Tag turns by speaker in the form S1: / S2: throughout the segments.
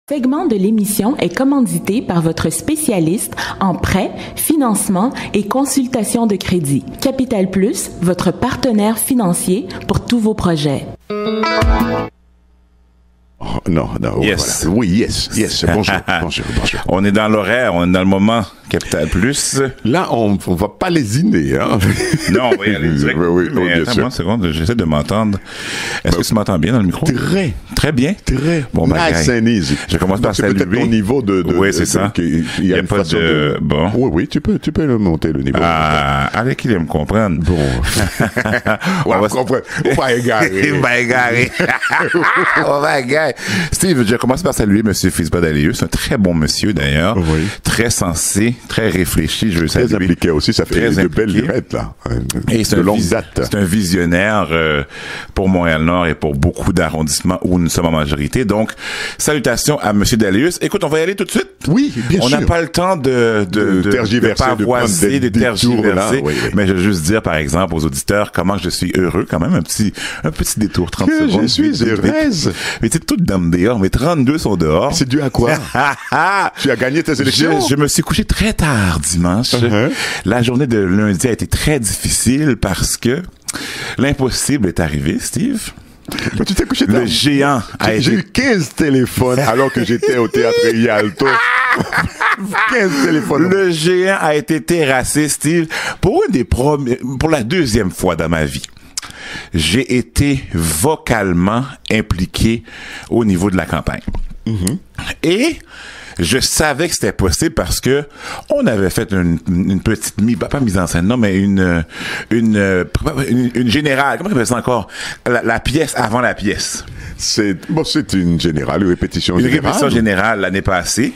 S1: Ce segment de l'émission est commandité par votre spécialiste en prêt, financement et consultation de crédit. Capital Plus, votre partenaire financier pour tous vos projets.
S2: Oh, non,
S3: Yes.
S2: voilà. Oui, yes. Bonjour.
S3: On est dans l'horaire, on est dans le moment. Capital Plus.
S2: Là, on va pas lésiner, hein.
S3: Non, on va y aller direct.
S2: Oui,
S3: Mais
S2: bien sûr.
S3: attends une seconde, j'essaie de m'entendre. Est-ce que tu m'entends bien dans le micro?
S2: Très
S3: bien.
S2: Bon, nice and easy.
S3: Je commence par
S2: saluer. C'est peut-être ton niveau de
S3: oui, c'est ça.
S2: Il y a une
S3: pas
S2: façon
S3: de... Bon.
S2: Oui, tu peux le monter, le niveau.
S3: Ah, avec il va me comprendre.
S2: Bon. On va égarer.
S3: On va égarer. On va égarer. Steve, je commence par saluer M. Fitzbadalieu. C'est un très bon monsieur, d'ailleurs.
S2: Oui.
S3: Très sensé, très réfléchi. Je veux
S2: Très
S3: saluer.
S2: impliqué aussi. Ça fait
S3: Très
S2: de belles
S3: impliqué.
S2: lunettes, là.
S3: Et c'est
S2: de
S3: un
S2: longue date.
S3: C'est un visionnaire pour Montréal-Nord et pour beaucoup d'arrondissements où nous sommes en majorité. Donc, salutations à M. Dalius. Écoute, on va y aller tout de suite.
S2: Oui, bien
S3: On
S2: sûr.
S3: n'a pas le temps de
S2: tergiverser,
S3: de pavoiser, de tergiverser.
S2: Oui.
S3: Mais je veux juste dire, par exemple, aux auditeurs, comment je suis heureux, quand même, un petit détour, 30
S2: Que
S3: secondes.
S2: je suis heureuse.
S3: Mais tu es toute dame dehors, mais 32 sont dehors.
S2: C'est dû à quoi? Tu as gagné tes élections?
S3: Je me suis couché très tard dimanche. La journée de lundi a été très difficile parce que l'impossible est arrivé, Steve.
S2: Mais tu t'es couché tard.
S3: Le géant a
S2: J'ai
S3: été...
S2: eu 15 téléphones alors que j'étais au théâtre Rialto. 15 téléphones.
S3: Le géant a été terrassé, Steve, pour la deuxième fois dans ma vie. J'ai été vocalement impliqué au niveau de la campagne. Et je savais que c'était possible parce que on avait fait une petite pas mise en scène, non, mais une générale. Comment on appelle ça encore? La pièce avant la pièce.
S2: C'est une générale, une répétition
S3: Une
S2: générale.
S3: répétition générale l'année passée,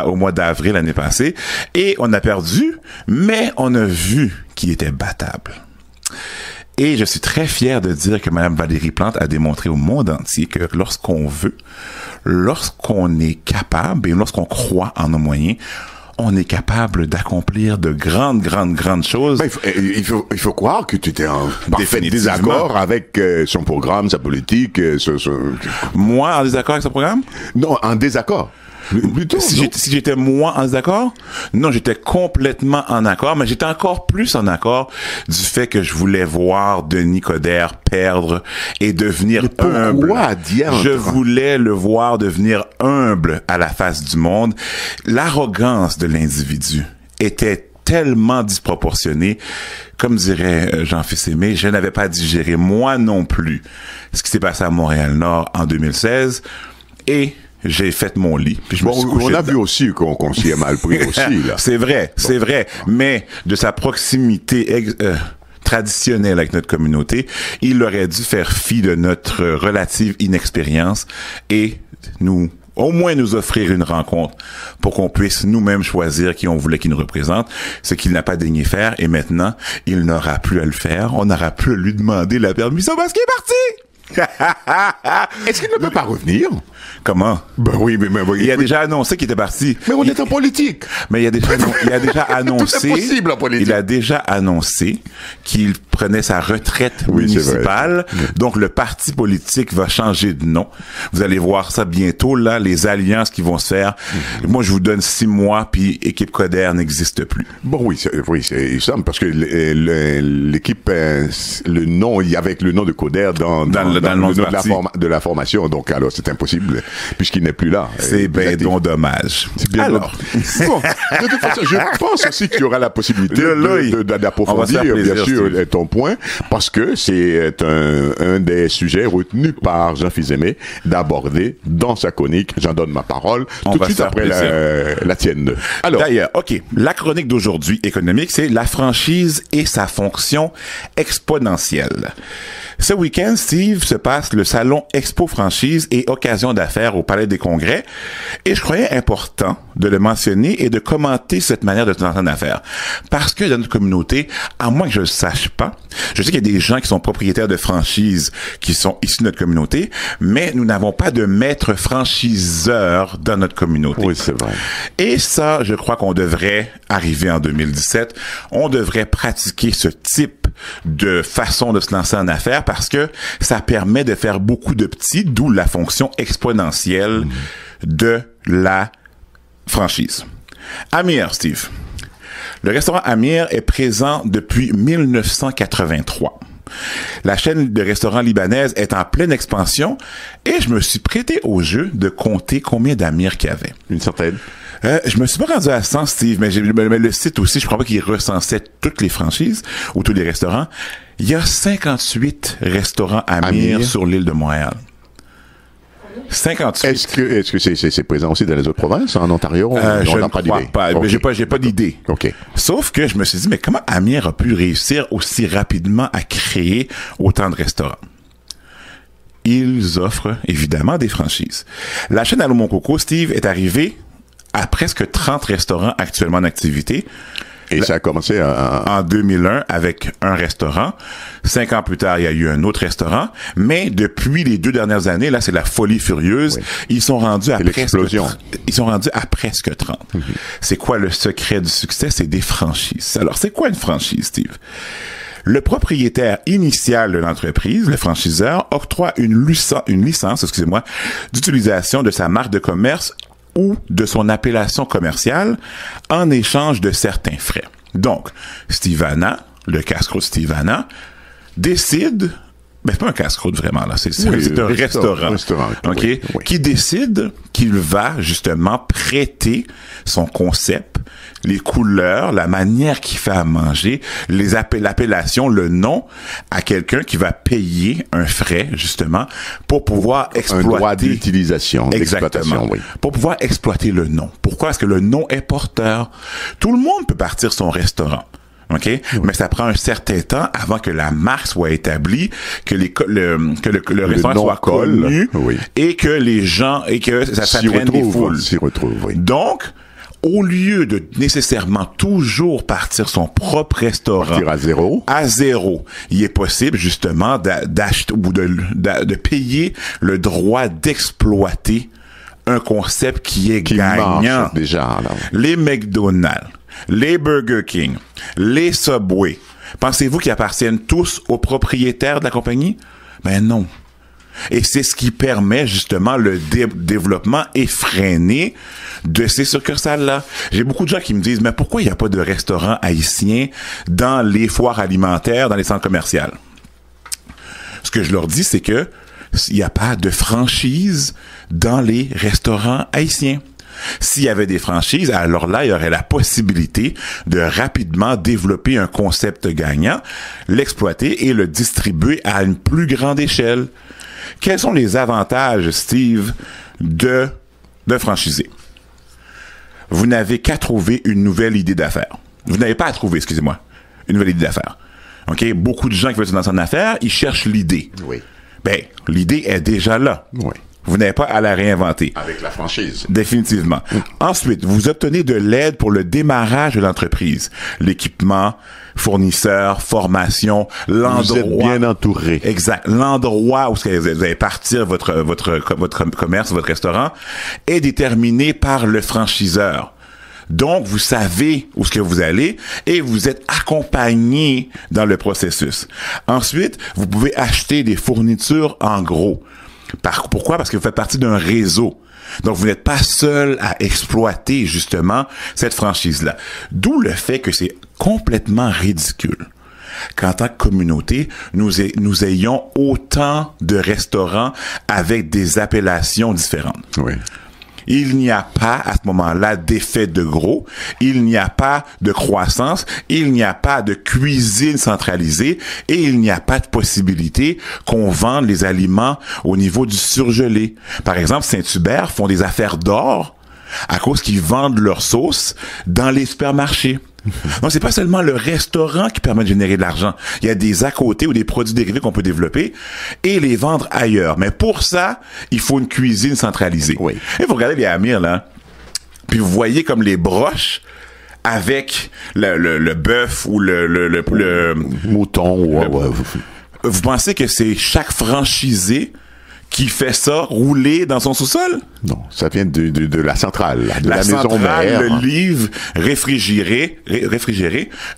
S3: au mois d'avril l'année passée. Et on a perdu, mais on a vu qu'il était battable. Et je suis très fier de dire que Mme Valérie Plante a démontré au monde entier que lorsqu'on veut, lorsqu'on est capable et lorsqu'on croit en nos moyens, on est capable d'accomplir de grandes choses.
S2: Ben, il faut croire que tu étais en parfait désaccord avec son programme, sa politique.
S3: Moi, en désaccord avec ce programme?
S2: Non, en désaccord. Plutôt,
S3: si j'étais moi en désaccord? Non, j'étais complètement en accord, mais j'étais encore plus en accord du fait que je voulais voir Denis Coderre perdre et devenir humble. Je voulais le voir devenir humble à la face du monde. L'arrogance de l'individu était tellement disproportionnée, comme dirait Jean-Fils Aimé, je n'avais pas digéré moi non plus ce qui s'est passé à Montréal-Nord en 2016 et j'ai fait mon lit. Puis je me suis couché
S2: on a
S3: dedans.
S2: vu aussi qu'on s'y est mal pris aussi, là.
S3: C'est vrai. Mais de sa proximité traditionnelle avec notre communauté, il aurait dû faire fi de notre relative inexpérience et au moins nous offrir une rencontre pour qu'on puisse nous-mêmes choisir qui on voulait qu'il nous représente, ce qu'il n'a pas daigné faire et maintenant, il n'aura plus à le faire. On n'aura plus à lui demander la permission parce qu'il est parti!
S2: Est-ce qu'il ne peut pas revenir?
S3: Comment?
S2: Ben oui, mais
S3: il a déjà annoncé qu'il était parti.
S2: Mais on est en politique.
S3: Mais il a déjà annoncé.
S2: Tout est possible en politique.
S3: Il a déjà annoncé qu'il prenait sa retraite municipale. Donc le parti politique va changer de nom. Vous allez voir ça bientôt là, les alliances qui vont se faire. Moi, je vous donne 6 mois, puis équipe Coderre n'existe plus.
S2: Bon, oui, c'est simple parce que l'équipe, le nom, il y avait le nom de Coderre dans le nom de la formation. Donc alors c'est impossible puisqu'il n'est plus là.
S3: C'est bien donc dommage.
S2: Alors, bon, de toute façon, je pense aussi qu'il y aura la possibilité d'approfondir, bien sûr, ton point, parce que c'est un des sujets retenus par Jean-Fils Aimé d'aborder dans sa chronique. J'en donne ma parole tout de suite après la tienne. Alors,
S3: d'ailleurs, OK, la chronique d'aujourd'hui économique, c'est la franchise et sa fonction exponentielle. Ce week-end, Steve, se passe le salon Expo Franchise et Occasion d'affaires au Palais des Congrès. Et je croyais important de le mentionner et de commenter cette manière de se lancer en affaires. Parce que dans notre communauté, à moins que je ne le sache pas, je sais qu'il y a des gens qui sont propriétaires de franchises qui sont issus de notre communauté, mais nous n'avons pas de maître franchiseur dans notre communauté.
S2: Oui, c'est vrai.
S3: Et ça, je crois qu'on devrait arriver en 2017. On devrait pratiquer ce type de façon de se lancer en affaires parce que ça permet de faire beaucoup de petits, d'où la fonction exponentielle de la franchise. Amir, Steve. Le restaurant Amir est présent depuis 1983. La chaîne de restaurants libanaise est en pleine expansion et je me suis prêté au jeu de compter combien d'Amir qu'il y avait.
S2: Une certaine.
S3: Je me suis pas rendu à 100, Steve, mais le site aussi, je crois pas qu'il recensait toutes les franchises ou tous les restaurants. Il y a 58 restaurants Amir sur l'île de Montréal. 58.
S2: Est-ce que c'est présent aussi dans les autres provinces, en Ontario?
S3: Je ne crois pas. Okay. J'ai pas d'idée.
S2: Okay.
S3: Sauf que je me suis dit, mais comment Amir a pu réussir aussi rapidement à créer autant de restaurants? Ils offrent évidemment des franchises. La chaîne Allô Mon Coco, Steve, est arrivée à presque 30 restaurants actuellement en activité.
S2: Et ça a commencé
S3: en 2001 avec un restaurant. 5 ans plus tard, il y a eu un autre restaurant. Mais depuis les 2 dernières années, là, c'est la folie furieuse. Oui. Ils sont rendus à presque 30. Mm-hmm. C'est quoi le secret du succès? C'est des franchises. Alors, c'est quoi une franchise, Steve? Le propriétaire initial de l'entreprise, le franchiseur, octroie une licence, d'utilisation de sa marque de commerce ou de son appellation commerciale en échange de certains frais. Donc, Stevana, le casse-croûte Stevana, décide, c'est pas un casse-croûte vraiment, là, c'est un restaurant okay, qui décide qu'il va justement prêter son concept, les couleurs, la manière qu'il fait à manger, l'appellation, le nom à quelqu'un qui va payer un frais, justement, pour pouvoir exploiter.
S2: Un droit d'utilisation, d'exploitation, oui.
S3: Pour pouvoir exploiter le nom. Pourquoi? Parce que le nom est porteur. Tout le monde peut partir son restaurant. OK? Oui. Mais ça prend un certain temps avant que la marque soit établie, que le restaurant soit connu, oui. Et que les gens, et que ça traîne des foules.
S2: S'y retrouve, oui.
S3: Donc, au lieu de nécessairement toujours partir son propre restaurant à zéro, il est possible justement d'acheter ou de payer le droit d'exploiter un concept qui est gagnant.
S2: Marche déjà, là.
S3: Les McDonald's, les Burger King, les Subway, pensez-vous qu'ils appartiennent tous aux propriétaires de la compagnie? Ben non. Et c'est ce qui permet justement le développement effréné de ces succursales-là. J'ai beaucoup de gens qui me disent, mais pourquoi il n'y a pas de restaurants haïtiens dans les foires alimentaires, dans les centres commerciaux? Ce que je leur dis, c'est que il n'y a pas de franchise dans les restaurants haïtiens. S'il y avait des franchises, alors là, il y aurait la possibilité de rapidement développer un concept gagnant, l'exploiter et le distribuer à une plus grande échelle. Quels sont les avantages, Steve, de franchiser? Vous n'avez qu'à trouver une nouvelle idée d'affaires. Vous n'avez pas à trouver, excusez-moi, une nouvelle idée d'affaires. OK? Beaucoup de gens qui veulent se lancer en affaires, ils cherchent l'idée.
S2: Oui.
S3: Ben, l'idée est déjà là.
S2: Oui.
S3: Vous n'avez pas à la réinventer.
S2: Avec la franchise.
S3: Définitivement. Ensuite, vous obtenez de l'aide pour le démarrage de l'entreprise. L'équipement, fournisseurs, formation, l'endroit.
S2: Vous êtes bien entouré.
S3: Exact. L'endroit où vous allez partir votre commerce, votre restaurant, est déterminé par le franchiseur. Donc, vous savez où est-ce que vous allez et vous êtes accompagné dans le processus. Ensuite, vous pouvez acheter des fournitures en gros. Pourquoi? Parce que vous faites partie d'un réseau. Donc, vous n'êtes pas seul à exploiter, justement, cette franchise-là. D'où le fait que c'est complètement ridicule qu'en tant que communauté, nous ayons autant de restaurants avec des appellations différentes.
S2: Oui.
S3: Il n'y a pas, à ce moment-là, d'effet de gros. Il n'y a pas de croissance. Il n'y a pas de cuisine centralisée. Et il n'y a pas de possibilité qu'on vende les aliments au niveau du surgelé. Par exemple, Saint-Hubert font des affaires d'or à cause qu'ils vendent leurs sauces dans les supermarchés. Donc, c'est pas seulement le restaurant qui permet de générer de l'argent. Il y a des à côté ou des produits dérivés qu'on peut développer et les vendre ailleurs. Mais pour ça, il faut une cuisine centralisée.
S2: Oui.
S3: Et vous regardez les Amir, là, puis vous voyez comme les broches avec le bœuf ou le
S2: mouton.
S3: Vous pensez que c'est chaque franchisé qui fait ça rouler dans son sous-sol?
S2: Non, ça vient de la centrale, de la maison mère.
S3: Le livre réfrigéré.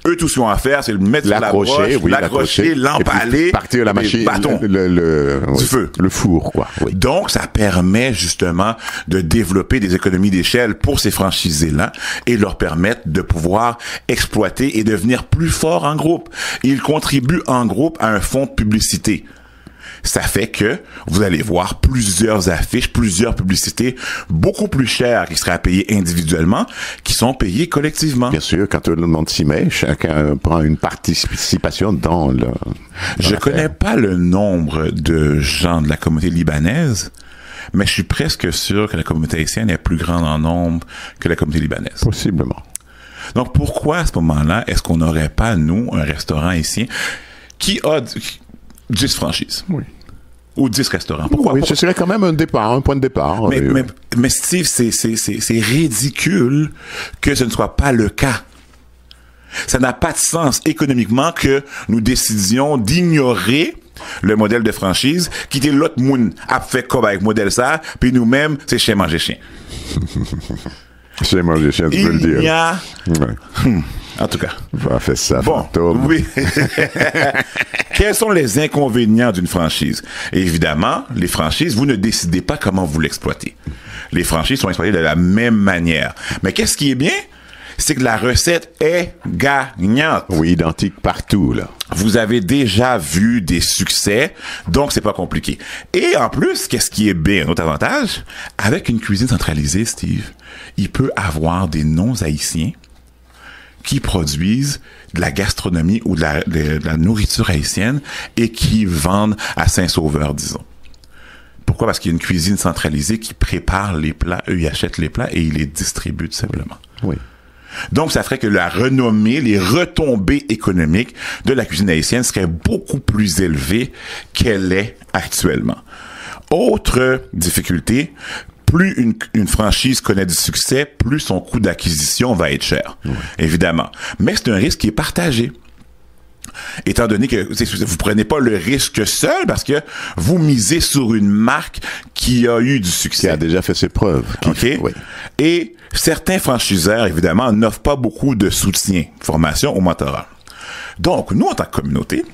S3: Eux, tout ce qu'ils ont à faire, c'est le mettre sur la broche, l'accrocher, l'empaler,
S2: partir la machine,
S3: du feu.
S2: Le four, quoi. Oui.
S3: Donc, ça permet justement de développer des économies d'échelle pour ces franchisés-là et leur permettre de pouvoir exploiter et devenir plus forts en groupe. Ils contribuent en groupe à un fonds de publicité. Ça fait que vous allez voir plusieurs affiches, plusieurs publicités beaucoup plus chères qui seraient à payer individuellement, qui sont payées collectivement.
S2: Bien sûr, quand tout le monde s'y met, chacun prend une participation dans le...
S3: Je connais pas le nombre de gens de la communauté libanaise, mais je suis presque sûr que la communauté haïtienne est plus grande en nombre que la communauté libanaise.
S2: Possiblement.
S3: Donc pourquoi à ce moment-là, est-ce qu'on n'aurait pas, nous, un restaurant haïtien qui a 10 franchises?
S2: Oui.
S3: Ou 10 restaurants. Pourquoi?
S2: Oui, ce serait quand même un point de départ.
S3: Mais Steve, c'est ridicule que ce ne soit pas le cas. Ça n'a pas de sens économiquement que nous décidions d'ignorer le modèle de franchise, quitter l'autre monde a fait comme avec modèle ça, puis nous-mêmes, c'est chien manger chien.
S2: Chien manger chien, tu peux le dire.
S3: Il y a... En tout cas.
S2: On va faire ça,
S3: bon,
S2: fantôme.
S3: Oui. Quels sont les inconvénients d'une franchise? Évidemment, les franchises, vous ne décidez pas comment vous l'exploitez. Les franchises sont exploitées de la même manière. Mais qu'est-ce qui est bien? C'est que la recette est gagnante.
S2: Oui, identique partout, là.
S3: Vous avez déjà vu des succès, donc c'est pas compliqué. Et en plus, qu'est-ce qui est bien, un autre avantage? Avec une cuisine centralisée, Steve, il peut avoir des non-haïtiens qui produisent de la gastronomie ou de la nourriture haïtienne et qui vendent à Saint-Sauveur, disons. Pourquoi? Parce qu'il y a une cuisine centralisée qui prépare les plats, eux, ils achètent les plats et ils les distribuent tout simplement.
S2: Oui.
S3: Donc, ça ferait que la renommée, les retombées économiques de la cuisine haïtienne seraient beaucoup plus élevées qu'elle est actuellement. Autre difficulté, plus une franchise connaît du succès, plus son coût d'acquisition va être cher, évidemment. Mais c'est un risque qui est partagé. Étant donné que vous prenez pas le risque seul parce que vous misez sur une marque qui a eu du succès.
S2: Qui a déjà fait ses preuves.
S3: OK? Oui. Et certains franchiseurs, évidemment, n'offrent pas beaucoup de soutien, formation ou mentorat. Donc, nous, en tant que communauté,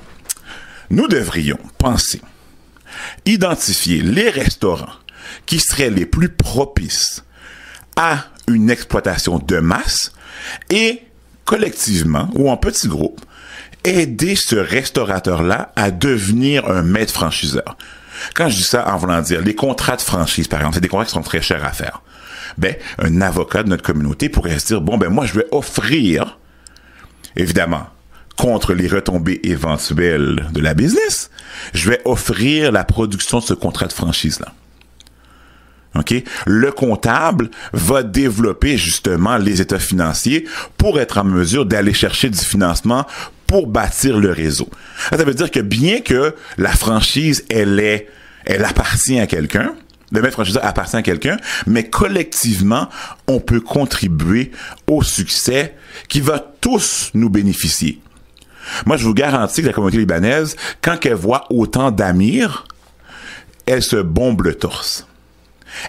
S3: nous devrions penser, identifier les restaurants qui seraient les plus propices à une exploitation de masse et collectivement ou en petits groupes, aider ce restaurateur-là à devenir un maître franchiseur. Quand je dis ça en voulant dire les contrats de franchise, par exemple, c'est des contrats qui sont très chers à faire. Ben, un avocat de notre communauté pourrait se dire, bon, ben, moi, je vais offrir, évidemment, contre les retombées éventuelles de la business, je vais offrir la production de ce contrat de franchise-là. OK? Le comptable va développer justement les états financiers pour être en mesure d'aller chercher du financement pour bâtir le réseau. Ça veut dire que bien que la franchise, elle appartient à quelqu'un, le maître franchiseur appartient à quelqu'un, mais collectivement, on peut contribuer au succès qui va tous nous bénéficier. Moi, je vous garantis que la communauté libanaise, quand elle voit autant d'Amir, elle se bombe le torse.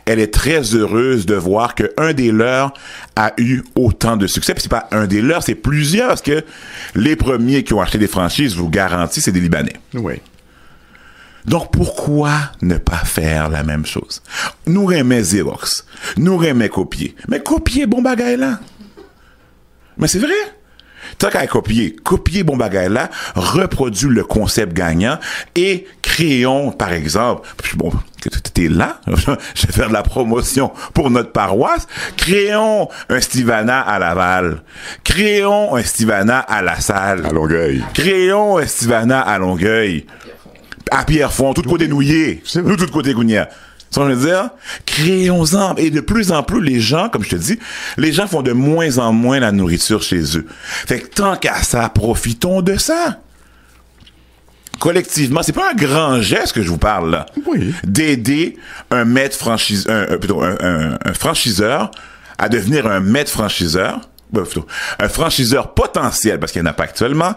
S3: Elle est très heureuse de voir qu'un des leurs a eu autant de succès. Puis c'est pas un des leurs, c'est plusieurs, parce que les premiers qui ont acheté des franchises, je vous garantis, c'est des Libanais.
S2: Oui.
S3: Donc, pourquoi ne pas faire la même chose? Nous aimons Xerox, nous aimons copier. Mais copier bon bagaille là. Mais c'est vrai. Tant qu'à copier bon bagaille là, reproduire le concept gagnant et créons, par exemple, bon, t'es là, je vais faire de la promotion pour notre paroisse, créons un Stivana à Laval, créons un Stivana à La Salle,
S2: à Longueuil,
S3: créons un Stivana à Longueuil, à Pierrefonds, tout côté nouillé, nous tout côté Gounia. Ça, je veux dire, créons-en. Et de plus en plus, les gens, comme je te dis, les gens font de moins en moins la nourriture chez eux. Fait que tant qu'à ça, profitons de ça. Collectivement, c'est pas un grand geste que je vous parle là.
S2: Oui.
S3: D'aider un maître franchiseur, un franchiseur à devenir un maître franchiseur un franchiseur potentiel, parce qu'il n'y en a pas actuellement,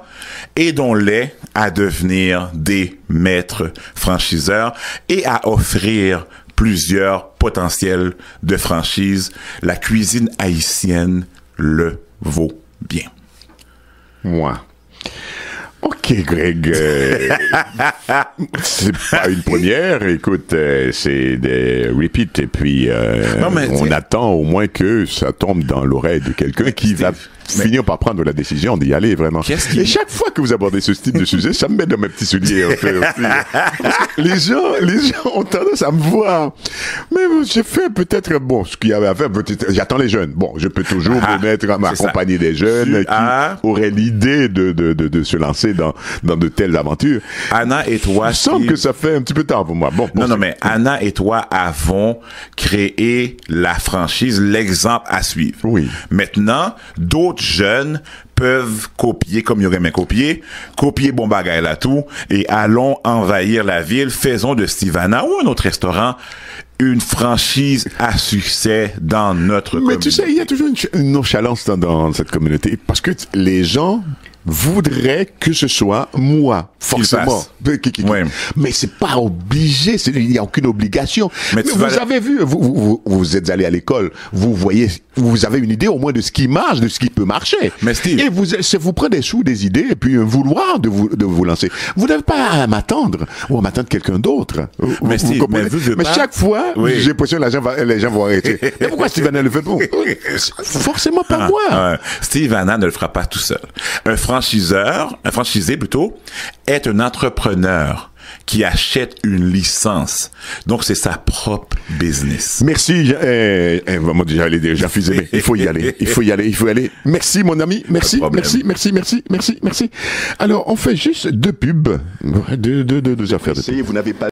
S3: aidons-les à devenir des maîtres franchiseurs et à offrir plusieurs potentiels de franchise. La cuisine haïtienne le vaut bien.
S2: Moi. Ok, Greg. C'est pas une première. Écoute, c'est des repeats et puis on attend au moins que ça tombe dans l'oreille de quelqu'un qui va finir par prendre la décision d'y aller vraiment. Et chaque fois que vous abordez ce type de sujet, ça me met dans mes petits souliers un peu aussi. Parce que les gens ont tendance à me voir. Mais j'ai fait peut-être ce qu'il y avait à faire. J'attends les jeunes. Bon, je peux toujours me mettre à m'accompagner des jeunes qui auraient l'idée de se lancer dans de telles aventures.
S3: Anna et toi,
S2: il semble que ça fait un petit peu tard pour moi.
S3: Non, mais Anna et toi avons créé la franchise, l'exemple à suivre.
S2: Oui.
S3: Maintenant, d'autres jeunes peuvent copier comme ils auraient aimé copier bon bagay là tout, et allons envahir la ville, faisons de Stivana ou un autre restaurant une franchise à succès dans notre communauté.
S2: Mais tu sais, il y a toujours une nonchalance dans cette communauté, parce que les gens voudraient que ce soit moi, forcément.
S3: Oui.
S2: Mais c'est pas obligé, il n'y a aucune obligation. Mais vous avez vu, vous êtes allé à l'école, vous avez une idée au moins de ce qui marche, de ce qui peut marcher.
S3: Mais Steve,
S2: et vous prenez des sous, des idées, et puis un vouloir de vous lancer. Vous n'avez pas à m'attendre, ou à m'attendre quelqu'un d'autre.
S3: Mais Steve,
S2: mais chaque fois, j'ai l'impression que les gens vont arrêter. Mais pourquoi Steve Hanna le fait pour? Forcément pas moi.
S3: Steve Hanna ne le fera pas tout seul. Un franchisé plutôt, est un entrepreneur qui achète une licence. Donc, c'est sa propre business.
S2: Merci. Moi, j'allais dire, Jean Fils-Aimé. Il faut y aller. Merci, mon ami. Merci. Alors, on fait juste deux pubs. Deux affaires de pub. Vous n'avez pas